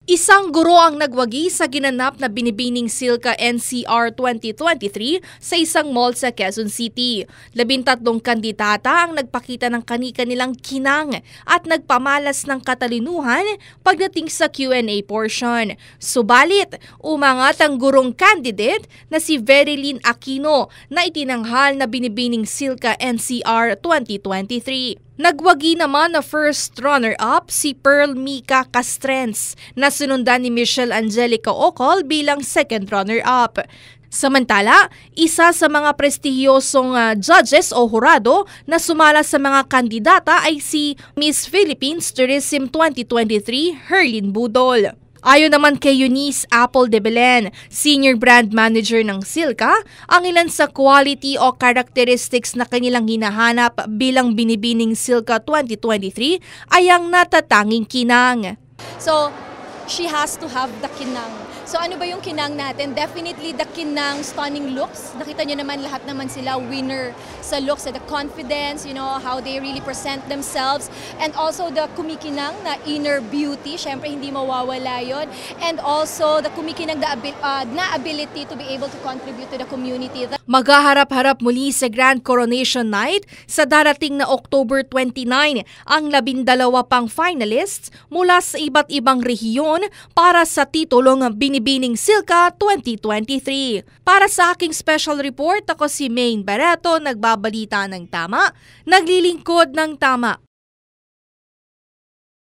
Isang guro ang nagwagi sa ginanap na binibining Silka NCR 2023 sa isang mall sa Quezon City. 13 kandidata ang nagpakita ng kani-kanilang kinang at nagpamalas ng katalinuhan pagdating sa Q&A portion. Subalit, umangat ang gurong candidate na si Verilyn Aquino na itinanghal na binibining Silka NCR 2023. Nagwagi naman na first runner-up si Pearl Mika Castrenz na sinundan ni Michelle Angelica Ocol bilang second runner-up. Samantala, isa sa mga prestihiyosong judges o hurado na sumala sa mga kandidata ay si Miss Philippines Tourism 2023 Herlin Budol. Ayon naman kay Eunice Apple de Belen, Senior Brand Manager ng Silka, ang ilan sa quality o characteristics na kanilang hinahanap bilang binibining Silka 2023 ay ang natatanging kinang. So, she has to have the kinang. So ano ba yung kinang natin? Definitely the kinang stunning looks. Nakita nyo naman lahat naman sila winner sa looks, the confidence, how they really present themselves. And also the kumikinang na inner beauty. Syempre hindi mawawala yon. And also the kumikinang na ability to be able to contribute to the community. Maghaharap-harap muli sa Grand Coronation Night sa darating na October 29 ang 12 pang finalists mula sa iba't ibang rehiyon para sa titulong Binibining Silka 2023. Para sa aking special report, ako si Maine Barreto, nagbabalita ng tama, naglilingkod ng tama.